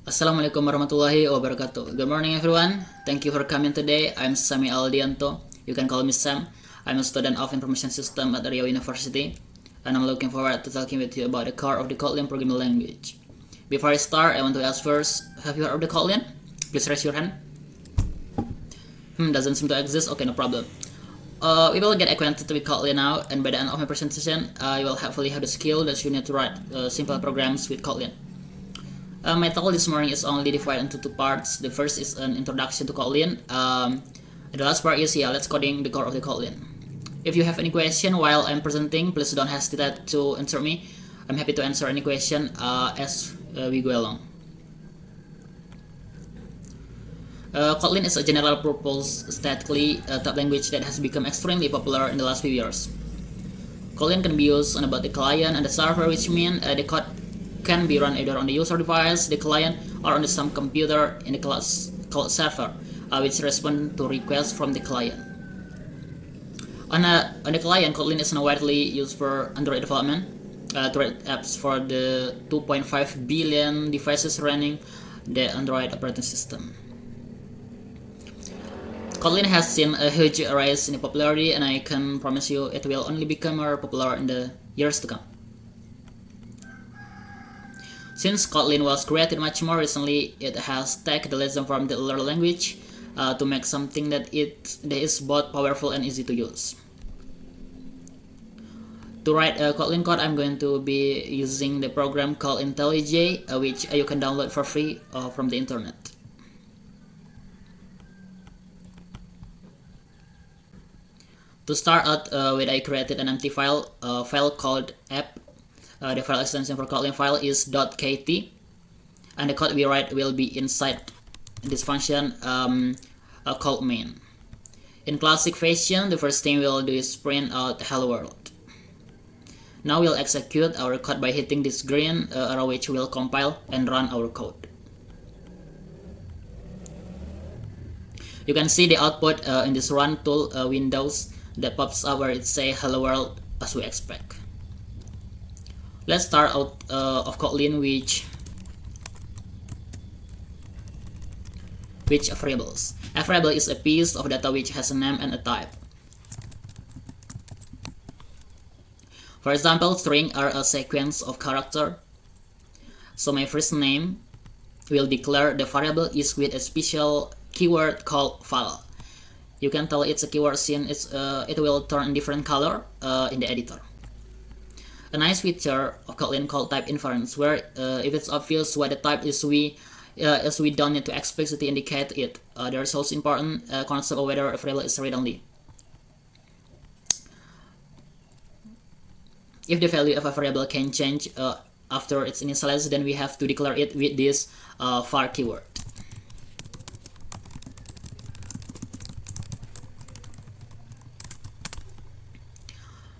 Assalamualaikum warahmatullahi wabarakatuh. Good morning everyone. Thank you for coming today. I'm Sami Aldianto. You can call me Sam. I'm a student of Information System at Riau University, and I'm looking forward to talking with you about the core of the Kotlin programming language. Before I start, I want to ask first, have you heard of the Kotlin? Please raise your hand. Doesn't seem to exist. Okay, no problem. We will get acquainted with Kotlin now, and by the end of my presentation, I will hopefully have the skill that you need to write simple programs with Kotlin. My talk this morning is only divided into two parts. The first is an introduction to Kotlin. The last part is let's coding the core of the Kotlin. If you have any question while I'm presenting, please don't hesitate to answer me. I'm happy to answer any question as we go along. Kotlin is a general purpose statically type language that has become extremely popular in the last few years. Kotlin can be used on both the client and the server, which means the code can be run either on the user device, the client, or on some computer in the cloud server, which respond to requests from the client. On the client, Kotlin is now widely used for Android development, to write apps for the 2.5 billion devices running the Android operating system. Kotlin has seen a huge rise in popularity, and I can promise you it will only become more popular in the years to come. Since Kotlin was created much more recently, it has taken the lesson from the older language to make something that is both powerful and easy to use. To write Kotlin code, I'm going to be using the program called IntelliJ, which you can download for free from the internet. To start out with, I created an empty file called app. The file extension for Kotlin file is .kt, and the code we write will be inside this function called main. In classic fashion, the first thing we'll do is print out hello world. Now we'll execute our code by hitting this green arrow, which will compile and run our code. You can see the output in this run tool windows that pops up where it says hello world as we expect. Let's start out of Kotlin which variables. A variable is a piece of data which has a name and a type. For example, string are a sequence of characters. So my first name will declare the variable is with a special keyword called val. You can tell it's a keyword since it will turn different color in the editor. A nice feature of Kotlin called type inference, where if it's obvious what the type is, we don't need to explicitly indicate it. There's also important concept of whether a variable is read-only. If the value of a variable can change after its initialized, then we have to declare it with this var keyword.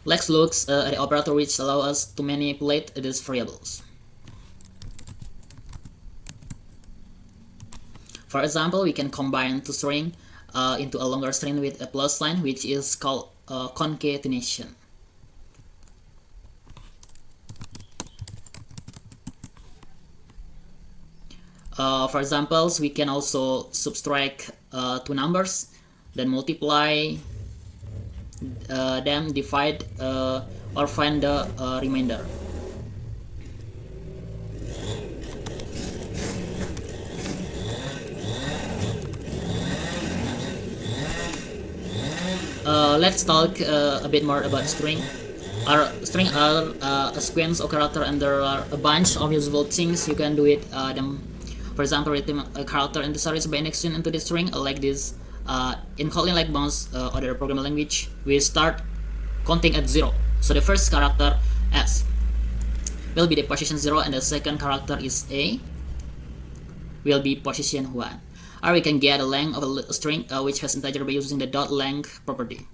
Let's look at the operator which allow us to manipulate these variables. For example, we can combine two strings into a longer string with a plus sign, which is called concatenation. For examples, we can also subtract two numbers, then multiply them, divide, or find the remainder. Let's talk a bit more about string. Our string are a sequence of character, and there are a bunch of usable things you can do with them. For example, writing a character in the series by injection into the string like this. In Kotlin, like most other programming language, we start counting at 0. So the first character S will be the position 0, and the second character is A will be position 1. Or we can get a length of a string which has integer by using the .length property.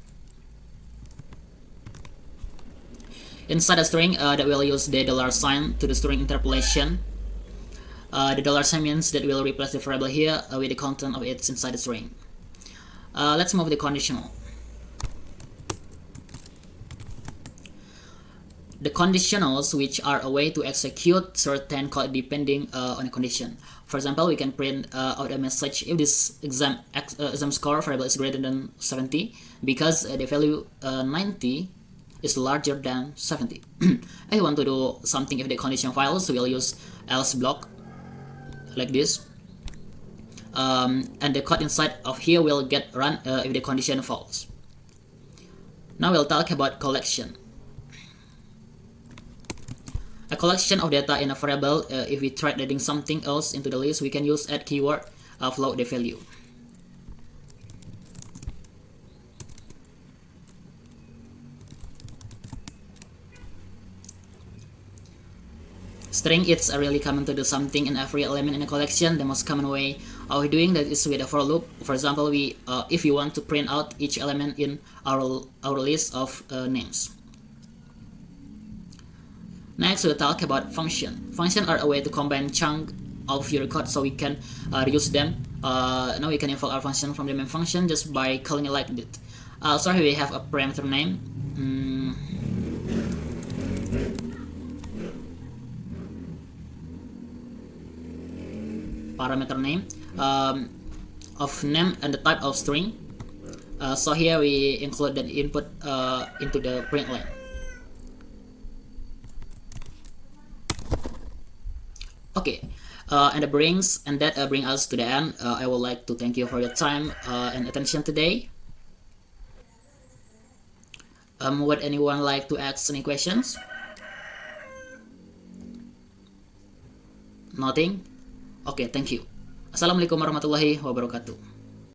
Inside a string, that will use the $sign to the string interpolation. The $sign means that we'll replace the variable here with the content of it inside the string. Let's move the conditional. The conditionals, which are a way to execute certain code depending on a condition. For example, we can print out a message if this exam score variable is greater than 70, because the value 90 is larger than 70. If you want to do something if the condition fails, we'll use else block like this, and the code inside of here will get run if the condition falls. Now we'll talk about collection. A collection of data in a variable. If we try adding something else into the list, we can use add keyword, float the value. String, it's really common to do something in every element in a collection. The most common way of doing that is with a for loop. For example, if you want to print out each element in our list of names. Next, we'll talk about function. Functions are a way to combine chunks of your code so we can reuse them. Now we can invoke our function from the main function just by calling it like that. So here we have a parameter name. Parameter name of name and the type of string. So here we include that input into the print line. Okay, and that brings us to the end. I would like to thank you for your time and attention today. Would anyone like to ask any questions? Nothing? Okay, thank you. Assalamualaikum warahmatullahi wabarakatuh.